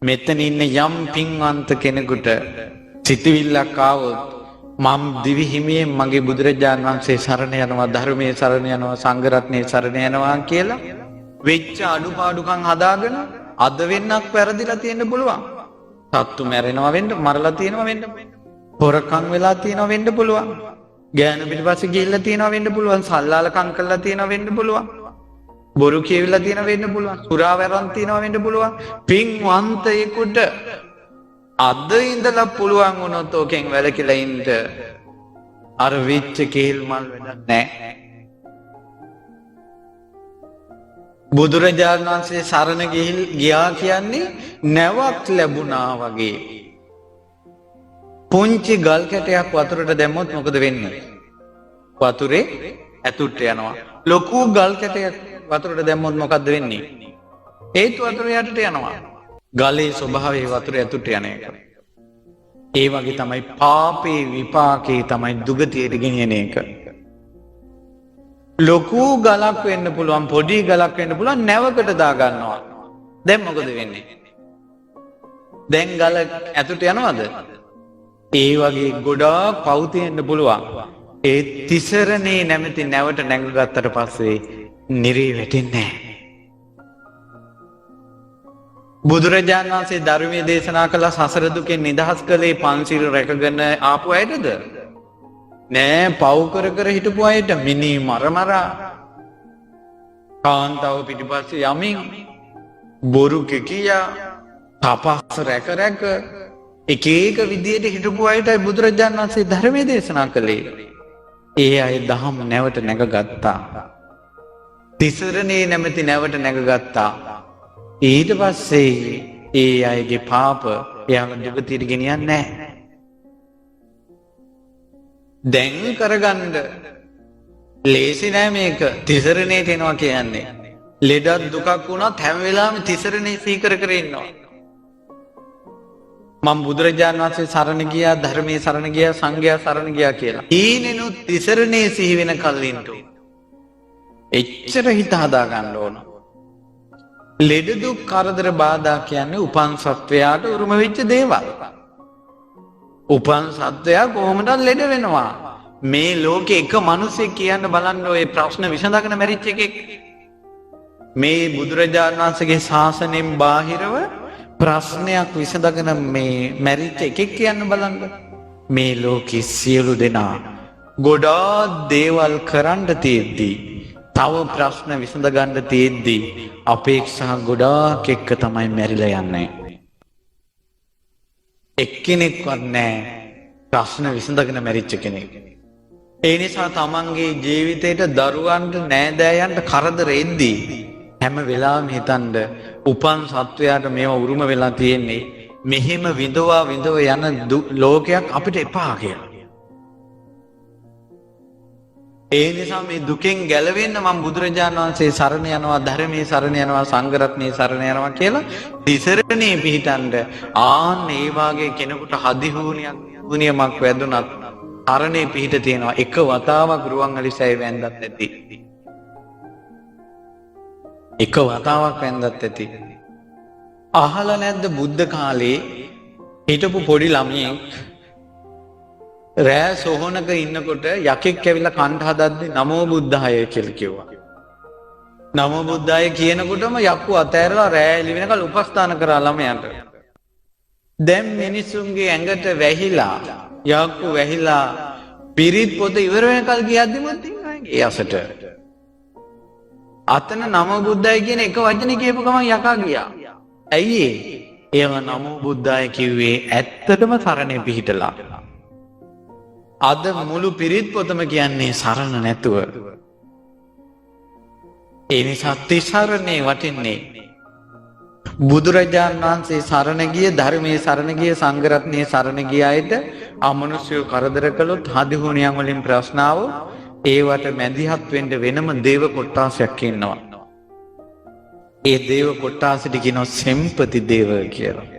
මෙතන ඉන්න යම් පින්වන්ත කෙනෙකුට සිතවිල්ලක් ආවොත් මම දිවි හිමියෙන් මගේ බුදුරජාණන් වහන්සේ සරණ යනවා, ධර්මයේ සරණ යනවා, සංඝ රත්නයේ සරණ යනවා කියලා වෙච්ච අඩුපාඩුකම් හදාගෙන අද වෙන්නක් වැරදිලා තියෙන්න පුළුවන්. සත්තු මැරෙනවා වෙන්න, මරලා තියෙනවා වෙන්න, හොරකම් වෙලා තියෙනවා වෙන්න පුළුවන්. ගෑනු පිටිපස්සේ ගිහිල්ලා තියෙනවා වෙන්න පුළුවන්, සල්ලාලකම් කරලා තියෙනවා වෙන්න පුළුවන්. බොරු කියවිලා තියෙනවා වෙන්න පුළුවන්, සුරාවැරන් තියෙනවා වෙන්න පුළුවන්. පින්වන්තයෙකුට අද ඉඳලා පුළුවන් වුණොත් ඕකෙන් වැළකීලා ඉන්න අර වෙච්ච කේල් මල් වැඩක් නැහැ. බුදුරජාණන් වහන්සේ සරණ ගියා කියන්නේ නැවක් ලැබුණා වගේ. පුංචි ගල් කැටයක් වතුරට දැම්මොත් මොකද වෙන්නේ? වතුරේ ඇතුළට යනවා. ලොකු ගල් කැටයක් වතුරට දැම්මොත් මොකද්ද වෙන්නේ? ඒත් වතුර යටට යනවා. ගලේ ස්වභාවය වතුර ඇතුළට යන එක. ඒ වගේ තමයි පාපේ විපාකේ තමයි දුගතියට ගෙනියන එක. ලොකු ගලක් වෙන්න පුළුවන්, පොඩි ගලක් වෙන්න පුළුවන්, නැවකට දා ගන්නවා. දැන් මොකද වෙන්නේ? දැන් ගල ඇතුළට යනවද? ඒ වගේ ගොඩාක් පව් තියෙන්න පුළුවන්. ඒ තිසරණේ නැමැති නැවට නැගගත්තට පස්සේ නිරේ වැටෙන්නේ නැහැ. බුදුරජාණන් වහන්සේ ධර්මයේ දේශනා කළ සසර දුකෙන් නිදහස් කළේ පන්සිල් රැකගෙන ආපු අයටද? නෑ, පව් කර කර හිටපු අයට, මිනි මරමරා, කාන්තාව පිටිපස්සේ යමින්, බොරු කිකියා, තපස් රැක රැක එක එක විදියට හිටපු අයටයි බුදුරජාණන් වහන්සේ ධර්මයේ දේශනා කළේ. ඒ අය දහම් නැවට නැගගත්තා. තිසරණේ නැමැති නැවට නැගගත්තා. ඊට පස්සේ ඒ අයගේ පාප එයාව දුගතියට ගෙනියන්නේ නැහැ. දැන් කරගන්න ලේසි නෑ මේක. තිසරණේට එනවා කියන්නේ. ලෙඩක් දුකක් වුණත් හැම වෙලාවෙම තිසරණේ සීකර කර ඉන්නවා. මම බුදුරජාණන් වහන්සේ සරණ ගියා, ධර්මයේ සරණ ගියා, සංඝයා සරණ ගියා කියලා. ඊනෙනුත් තිසරණේ සිහි වෙන කල්ලින්ට එච්චර හිත හදා ගන්න ඕන. ලෙඩ දුක් කරදර බාධා කියන්නේ උපන් සත්වයාට උරුම වෙච්ච දේවල්. උපන් සත්වයා කොහොමද ලෙඩ වෙනවා? මේ ලෝකේ එක මිනිසෙක් කියන්න බලන්න ඔය ප්‍රශ්න විසඳගෙන මැරිච්ච එකෙක්. මේ බුදුරජාණන් වහන්සේගේ ශාසනයෙන් බාහිරව ප්‍රශ්නයක් විසඳගෙන මේ මැරිච්ච එකෙක් කියන්න බලන්න. මේ ලෝකේ සියලු දෙනා ගොඩාක් දේවල් කරන්න තියෙද්දී, තව ප්‍රශ්න විසඳ ගන්න තියෙද්දී අපේක්ෂා ගොඩාක් එක්ක තමයි මැරිලා යන්නේ. එක්කෙනෙක්වත් නැහැ ප්‍රශ්න විසඳගෙන මැරිච්ච කෙනෙක්. ඒ නිසා තමන්ගේ ජීවිතේට, දරුවන්ට, නෑදෑයන්ට කරදර එද්දී හැම වෙලාවෙම හිතන්න උපන් සත්වයාට මේවා උරුම වෙලා තියෙන්නේ මෙහෙම විඳවා යන ලෝකයක් අපිට එපා කියලා. ඒ නිසා මේ දුකෙන් ගැලවෙන්න මම බුදුරජාණන් වහන්සේ සරණ යනවා, ධර්මයේ සරණ යනවා, සංඝ රත්නයේ සරණ යනවා කියලා තිසරණේ පිහිටන්ඩ. ආන්න ඒ වාගේ කෙනෙකුට හදිහුනියමක් වැදුනත් අරණේ පිහිට තියෙනවා. එක වතාවක් රුවන්වැලිසෑය වැන්දත් ඇති. එක වතාවක් වැන්දත් ඇති. අහලා නැද්ද බුද්ධ කාලේ හිටපු පොඩි ළමයෙක් රෑ සොහනක ඉන්නකොට යකෙක් ඇවිල්ලා කන්ට හදද්දි නමෝ බුද්ධාය කියලා කිව්වා. නමෝ බුද්ධාය කියනකොටම යක්කු අතෑරලා රෑ එළි වෙනකල් උපස්ථාන කරා ළමයාට. දැන් මිනිසුන්ගේ ඇඟට වැහිලා, යක්කු වැහිලා පිරිත් පොත ඉවර වෙනකල් ගියද්දිමත් ඒ අසට අතන නමෝ බුද්ධාය කියන එක වචනේ කියපු ගමන් යකා ගියා. ඇයි ඒ? ඒව නමෝ බුද්ධාය කිව්වේ ඇත්තටම සරණේ පිහිටලා. අද මුළු පිරිත් පොතම කියන්නේ සරණ නැතුව. ඒ නිසා තිසරණේ වටින්නේ. බුදුරජාණන් වහන්සේ සරණ ගිය, ධර්මයේ සරණ ගිය, සංඝ රත්නයේ සරණ ගිය අයට අමනුෂ්‍යව කරදර කළොත්, හදිහුණියන් වලින් ප්‍රශ්න ආවොත් ඒවට මැදිහත් වෙන්න වෙනම දේව කොට්ටාසයක් ඉන්නවා. ඒ දේව කොට්ටාසෙට කියනවා සෙම්පති දේව කියලා.